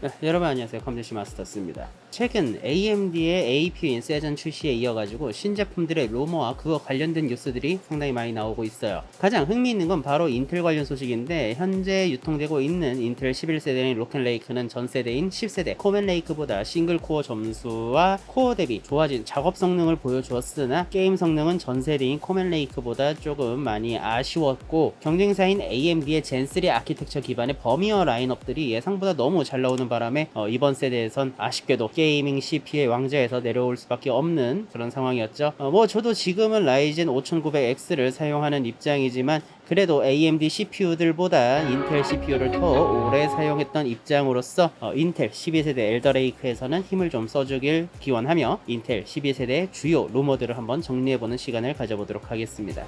네, 여러분 안녕하세요. 컴퓨터 마스터스입니다. 최근 AMD의 APU인 세전 출시에 이어가지고 신제품들의 루머와 그거 관련된 뉴스들이 상당히 많이 나오고 있어요. 가장 흥미있는 건 바로 인텔 관련 소식인데, 현재 유통되고 있는 인텔 11세대인 로켓레이크는 전 세대인 10세대 코멘레이크보다 싱글코어 점수와 코어 대비 좋아진 작업 성능을 보여주었으나 게임 성능은 전 세대인 코멘레이크보다 조금 많이 아쉬웠고, 경쟁사인 AMD의 젠3 아키텍처 기반의 버미어 라인업들이 예상보다 너무 잘 나오는 바람에 이번 세대에선 아쉽게도 게이밍 CPU의 왕좌에서 내려올 수밖에 없는 그런 상황이었죠. 저도 지금은 라이젠 5900X를 사용하는 입장이지만, 그래도 AMD CPU들보다 인텔 CPU를 더 오래 사용했던 입장으로서 인텔 12세대 엘더레이크에서는 힘을 좀 써주길 기원하며 인텔 12세대 주요 루머들을 한번 정리해보는 시간을 가져보도록 하겠습니다.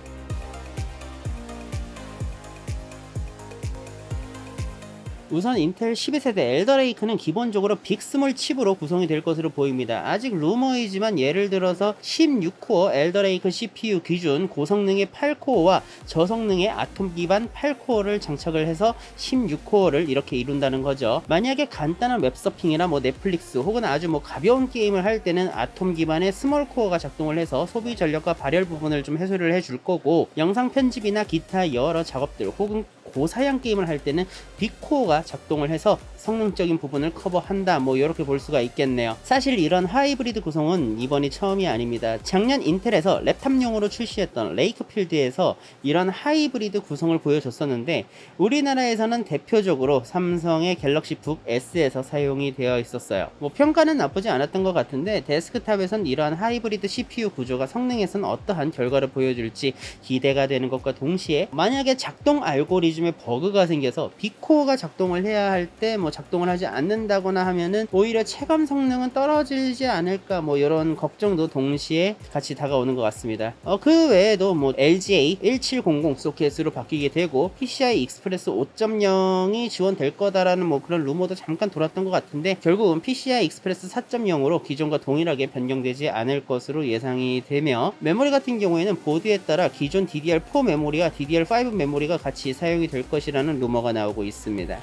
우선 인텔 12세대 엘더레이크는 기본적으로 빅스몰 칩으로 구성이 될 것으로 보입니다. 아직 루머이지만 예를 들어서 16코어 엘더레이크 CPU 기준 고성능의 8코어와 저성능의 아톰 기반 8코어를 장착을 해서 16코어를 이렇게 이룬다는 거죠. 만약에 간단한 웹서핑이나 넷플릭스 혹은 아주 가벼운 게임을 할 때는 아톰 기반의 스몰 코어가 작동을 해서 소비 전력과 발열 부분을 좀 해소를 해줄 거고, 영상 편집이나 기타 여러 작업들 혹은 고사양 게임을 할 때는 빅코어가 작동을 해서 성능적인 부분을 커버한다, 이렇게 볼 수가 있겠네요. 사실 이런 하이브리드 구성은 이번이 처음이 아닙니다. 작년 인텔에서 랩탑용으로 출시했던 레이크필드에서 이런 하이브리드 구성을 보여줬었는데, 우리나라에서는 대표적으로 삼성의 갤럭시 북 S에서 사용이 되어 있었어요. 평가는 나쁘지 않았던 것 같은데, 데스크탑에선 이러한 하이브리드 CPU 구조가 성능에선 어떠한 결과를 보여줄지 기대가 되는 것과 동시에, 만약에 작동 알고리즘에 버그가 생겨서 빅코어가 작동을 해야 할 때 작동을 하지 않는다거나 하면은 오히려 체감 성능은 떨어지지 않을까, 이런 걱정도 동시에 같이 다가오는 것 같습니다. 그 외에도 LGA 1700 소켓으로 바뀌게 되고 PCI 익스프레스 5.0이 지원될 거다라는 그런 루머도 잠깐 돌았던 것 같은데, 결국은 PCI 익스프레스 4.0으로 기존과 동일하게 변경되지 않을 것으로 예상이 되며, 메모리 같은 경우에는 보드에 따라 기존 DDR4 메모리와 DDR5 메모리가 같이 사용이 될 것이라는 루머가 나오고 있습니다.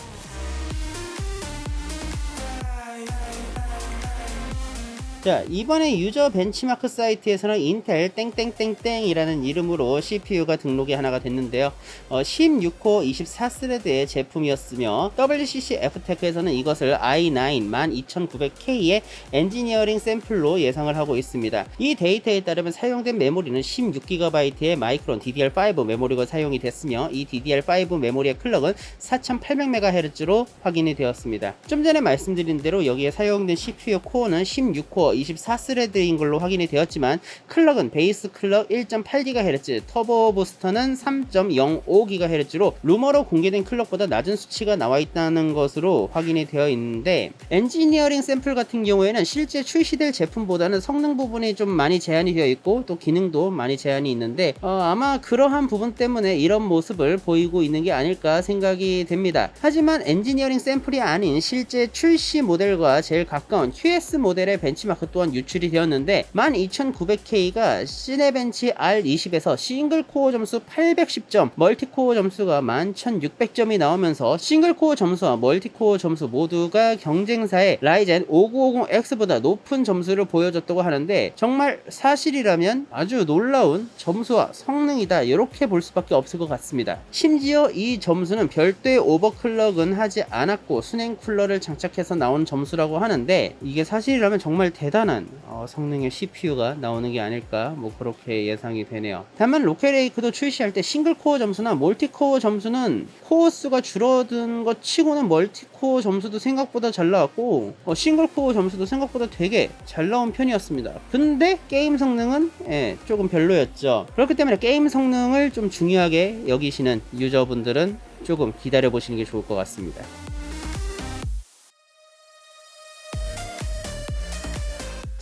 자, 이번에 유저 벤치마크 사이트에서는 인텔 땡땡땡땡이라는 이름으로 CPU가 등록이 하나가 됐는데요. 16코어 24스레드의 제품이었으며, WCC F테크에서는 이것을 i9 12900K의 엔지니어링 샘플로 예상을 하고 있습니다. 이 데이터에 따르면 사용된 메모리는 16GB의 마이크론 DDR5 메모리가 사용이 됐으며, 이 DDR5 메모리의 클럭은 4800MHz로 확인이 되었습니다. 좀 전에 말씀드린 대로 여기에 사용된 CPU 코어는 16코어 24스레드인 걸로 확인이 되었지만, 클럭은 베이스 클럭 1.8GHz, 터보 부스터는 3.05GHz로 루머로 공개된 클럭보다 낮은 수치가 나와 있다는 것으로 확인이 되어 있는데, 엔지니어링 샘플 같은 경우에는 실제 출시될 제품보다는 성능 부분이 좀 많이 제한이 되어 있고, 또 기능도 많이 제한이 있는데, 아마 그러한 부분 때문에 이런 모습을 보이고 있는 게 아닐까 생각이 됩니다. 하지만 엔지니어링 샘플이 아닌 실제 출시 모델과 제일 가까운 QS 모델의 벤치마크 또한 유출이 되었는데, 12900K가 시네벤치 R20에서 싱글코어 점수 810점, 멀티코어 점수가 11600점이 나오면서 싱글코어 점수와 멀티코어 점수 모두가 경쟁사의 라이젠 5950X보다 높은 점수를 보여줬다고 하는데, 정말 사실이라면 아주 놀라운 점수와 성능이다, 이렇게 볼 수밖에 없을 것 같습니다. 심지어 이 점수는 별도의 오버클럭은 하지 않았고 순행 쿨러를 장착해서 나온 점수라고 하는데, 이게 사실이라면 정말 대단한 성능의 CPU가 나오는 게 아닐까, 그렇게 예상이 되네요. 다만 로켓레이크도 출시할 때 싱글코어 점수나 멀티코어 점수는 코어 수가 줄어든 것 치고는 멀티코어 점수도 생각보다 잘 나왔고, 싱글코어 점수도 생각보다 되게 잘 나온 편이었습니다. 근데 게임 성능은 조금 별로였죠. 그렇기 때문에 게임 성능을 좀 중요하게 여기시는 유저분들은 조금 기다려 보시는 게 좋을 것 같습니다.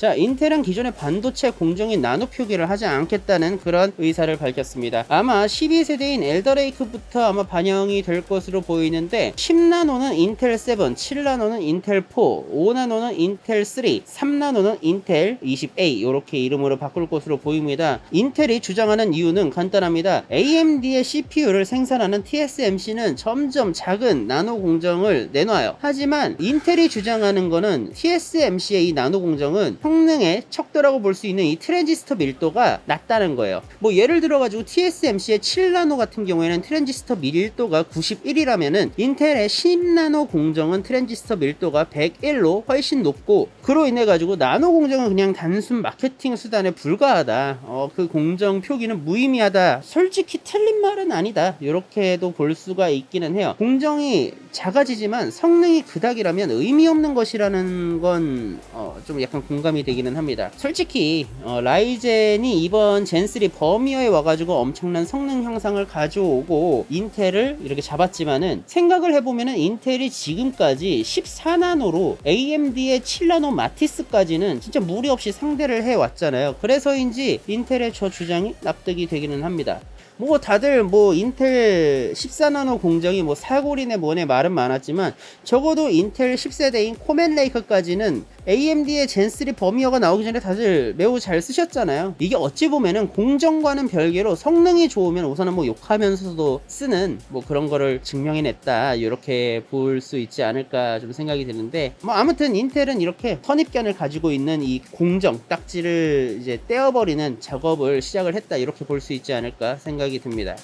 자, 인텔은 기존의 반도체 공정인 나노 표기를 하지 않겠다는 그런 의사를 밝혔습니다. 아마 12세대인 엘더레이크부터 아마 반영이 될 것으로 보이는데 10나노는 인텔 7, 7나노는 인텔 4, 5나노는 인텔 3, 3나노는 인텔 20A 이렇게 이름으로 바꿀 것으로 보입니다. 인텔이 주장하는 이유는 간단합니다. AMD의 CPU를 생산하는 TSMC는 점점 작은 나노 공정을 내놔요. 하지만 인텔이 주장하는 거는 TSMC의 이 나노 공정은 성능의 척도라고 볼 수 있는 이 트랜지스터 밀도가 낮다는 거예요. 뭐 예를 들어 가지고 TSMC의 7나노 같은 경우에는 트랜지스터 밀도가 91이라면은 인텔의 10나노 공정은 트랜지스터 밀도가 101로 훨씬 높고, 그로 인해 가지고 나노 공정은 그냥 단순 마케팅 수단에 불과하다. 그 공정 표기는 무의미하다. 솔직히 틀린 말은 아니다. 이렇게도 볼 수가 있기는 해요. 공정이 작아지지만 성능이 그닥이라면 의미 없는 것이라는 건 좀 약간 공감이 되기는 합니다. 솔직히 라이젠이 이번 젠3 버미어에 와가지고 엄청난 성능 향상을 가져오고 인텔을 이렇게 잡았지만은, 생각을 해보면은 인텔이 지금까지 14나노로 AMD의 7나노 마티스까지는 진짜 무리 없이 상대를 해왔잖아요. 그래서인지 인텔의 저 주장이 납득이 되기는 합니다. 뭐 다들 뭐 인텔 14나노 공정이 뭐 사골이네 뭐네 말은 많았지만, 적어도 인텔 10세대인 코멜레이크까지는 AMD의 젠3 버미어가 나오기 전에 다들 매우 잘 쓰셨잖아요. 이게 어찌 보면은 공정과는 별개로 성능이 좋으면 우선은 뭐 욕하면서도 쓰는 뭐 그런 거를 증명해냈다, 이렇게 볼 수 있지 않을까 좀 생각이 드는데, 뭐 아무튼 인텔은 이렇게 선입견을 가지고 있는 이 공정 딱지를 이제 떼어버리는 작업을 시작을 했다, 이렇게 볼 수 있지 않을까 생각이 듭니다.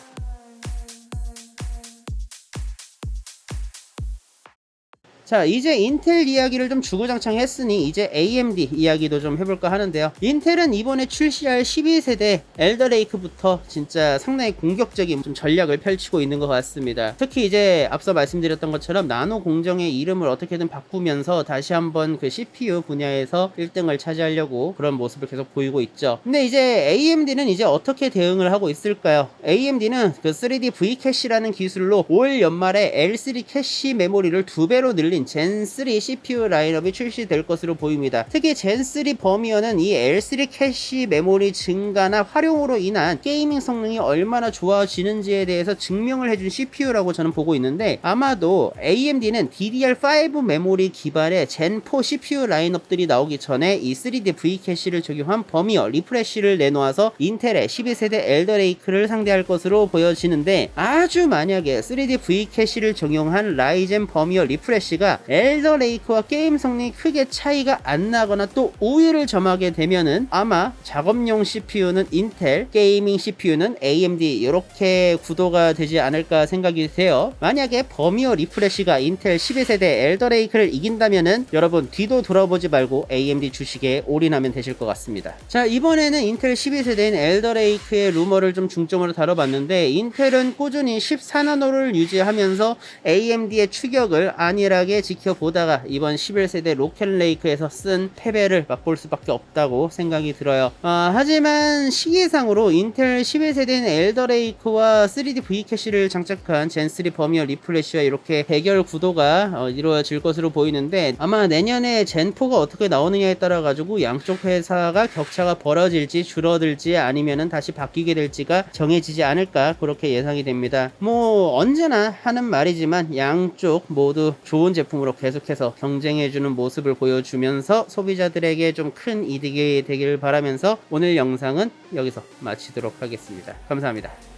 자, 이제 인텔 이야기를 좀 주구장창 했으니 이제 AMD 이야기도 좀 해볼까 하는데요. 인텔은 이번에 출시할 12세대 엘더레이크부터 진짜 상당히 공격적인 좀 전략을 펼치고 있는 것 같습니다. 특히 이제 앞서 말씀드렸던 것처럼 나노 공정의 이름을 어떻게든 바꾸면서 다시 한번 그 CPU 분야에서 1등을 차지하려고 그런 모습을 계속 보이고 있죠. 근데 이제 AMD는 이제 어떻게 대응을 하고 있을까요? AMD는 그 3D V캐시라는 기술로 올 연말에 L3 캐시 메모리를 2배로 늘린 젠3 CPU 라인업이 출시될 것으로 보입니다. 특히 젠3 버미어는 이 L3 캐시 메모리 증가나 활용으로 인한 게이밍 성능이 얼마나 좋아지는지에 대해서 증명을 해준 CPU라고 저는 보고 있는데, 아마도 AMD는 DDR5 메모리 기반의 젠4 CPU 라인업들이 나오기 전에 이 3D V 캐시를 적용한 버미어 리프레쉬를 내놓아서 인텔의 12세대 엘더레이크를 상대할 것으로 보여지는데, 아주 만약에 3D V 캐시를 적용한 라이젠 버미어 리프레쉬가 엘더레이크와 게임 성능이 크게 차이가 안 나거나 또 우위를 점하게 되면은 아마 작업용 CPU는 인텔, 게이밍 CPU는 AMD, 이렇게 구도가 되지 않을까 생각이 돼요. 만약에 버미어 리프레쉬가 인텔 12세대 엘더레이크를 이긴다면은 여러분 뒤도 돌아보지 말고 AMD 주식에 올인하면 되실 것 같습니다. 자, 이번에는 인텔 12세대인 엘더레이크의 루머를 좀 중점으로 다뤄봤는데, 인텔은 꾸준히 14나노를 유지하면서 AMD의 추격을 안일하게 지켜보다가 이번 11세대 로켓레이크에서 쓴 패배를 맛볼 수밖에 없다고 생각이 들어요. 하지만 시기상으로 인텔 11세대인 엘더레이크와 3D V캐시를 장착한 젠3 버미어 리프레쉬와 이렇게 대결 구도가 이루어질 것으로 보이는데, 아마 내년에 젠4가 어떻게 나오느냐에 따라 가지고 양쪽 회사가 격차가 벌어질지 줄어들지 아니면은 다시 바뀌게 될지가 정해지지 않을까, 그렇게 예상이 됩니다. 뭐 언제나 하는 말이지만 양쪽 모두 좋은 제품으로 계속해서 경쟁해주는 모습을 보여주면서 소비자들에게 좀 큰 이득이 되길 바라면서 오늘 영상은 여기서 마치도록 하겠습니다. 감사합니다.